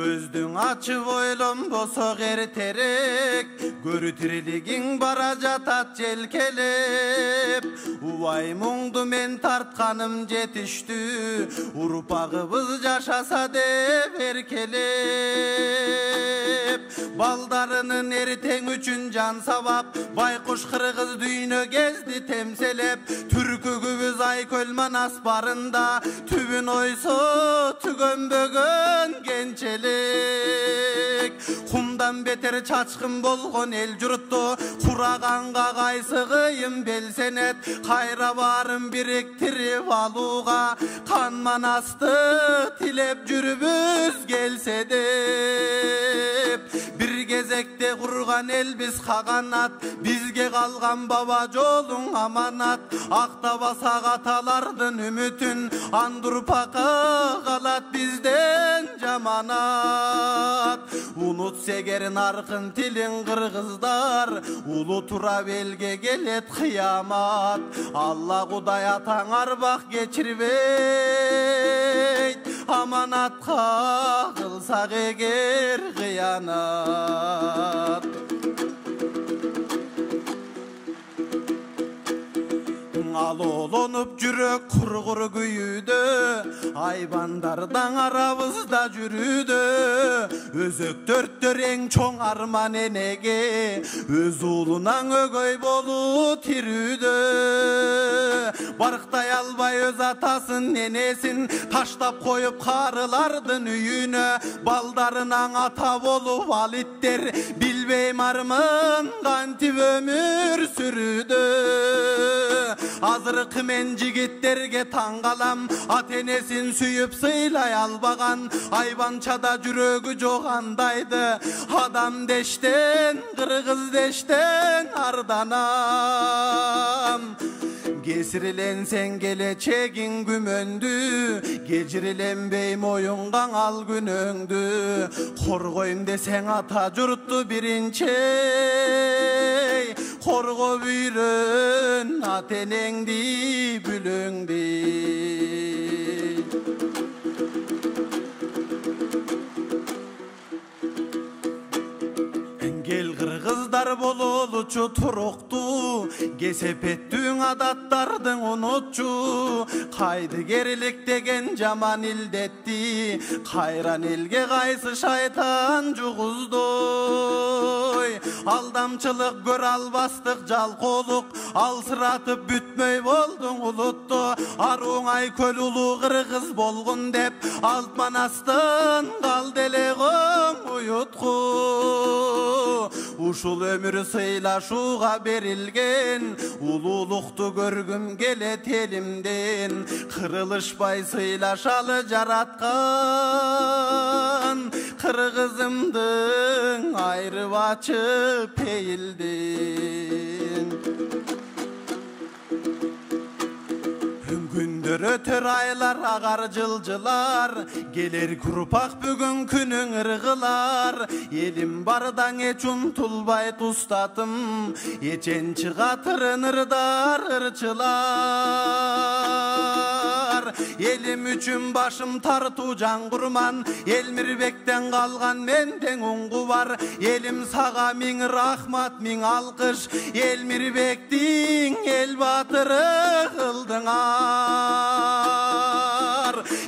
Көздүң ачып ойлонбосо эртерээк, көрү тирилигиң бара жатат желкелеп. Убай муңду мен тартканым жетиштүү, урпагыбыз жашаса деп эркелеп. Балдарынын эртең үчүн жан сабап, байкуш кыргыз дүйнө кезди темселеп. Түркүгүбүз Айкөл Манас барында, түбүн ойсо түгөнбөгөн кенчелик. Кумдан бетер чачкын болгон эл журтту, кураганга кайсы кыйын белсенет. Кайра барын бириктирип алууга, Кан Манасты тилеп жүрүбүз келсе деп. Бир кезекте курган элбиз каганат, бизге калган баба жолуң аманат. Актабасак аталардын үмүтүн, андурпакка калат бизден жаманат. Унутса эгер наркын тилин кыргыздар, улуу турап элге келет кыямат. Алла Кудай атаң арбак кечирбейт, аманатка кылсак эгер кыянат. Алолонуп жүрөк кургур күйүүдө, айбандардан арабызда жүрүүдө. Өзөктөрттөр эң чоң арман энеге, өз уулунан өгөй болуу тирүүдө. Барктай албай өз атасын энесин, таштап коюп карылардын үйүнө. Балдарынан ата болуп алиттер, билбейм армын кантип өмүр сүрүүдө. Азыркы мен жигиттерге таң калам, ата энесин сүйүп сыйлай албаган. Айбанчада жүрөгү жок андайды, адам дештен, кыргыз дештен арданам. Кесирленсең келечегиң күмөндү, кечириленбей моюнгаң ал күнөңдү. Коргойм десең ата журтту биринчи, коргоп үйрөн ата энеңди бүлөңди. Кел кыргыздар бололучу туруктуу, кесепеттүүң адаттардың унутчу. Кайдыгерлик деген жаман илдетти, кайран элге кайсы шайтан жугуздой. Алдамчылык көр албастык жалкоолук, алсыратып бүтмөй болдуң улутту. Арууң Айкөл улуу кыргыз болгун деп, Алт Манастын калды эле уютку. Ушул өмүр сыйлашууга берилген, улуулукту көргүм келет элимден. Кырылышпай сыйлашалы жараткан, кыргызымдын айрып ачып пейилден. Күндөр өтөр айлар агар жылжылар, келер курпак бүгүн күнүң ыргылар. Элим бардаң эч умтулбай тустатым, эчен чыгатырын ырдар ырчылар. Элим үчүн башым тартуу жан курман, Элмирбектен калган менден уңгу бар. Элим сага миң рахмат, миң алкыш, Элмирбектин эл баатыры кылдыңар.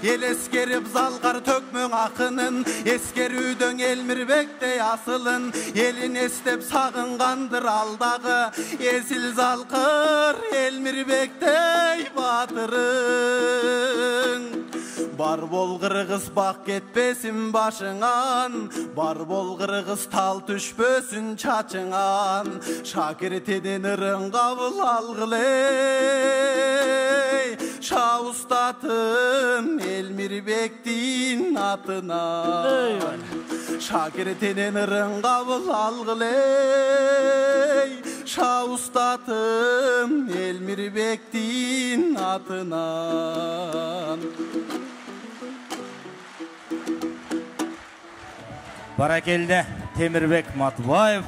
Ел эскерип залгар төкмөң акынын, эскерүүдөн Элмирбектей асылын. Элин эстеп сагынгандыр алдагы, эсил залкыр Элмирбектей баатырың. Бар бол кыргыз бак кетпесин башыңан, бар бол кыргыз тал түшпөсүн чачыңан. Шакиртеден ырын кабыл алгылей, ша устатым Элмирбектин атынан. Шакиртеден ырын кабыл алгылей, ша устатым Элмирбектин атынан. Баракелде Темирбек Матбаев.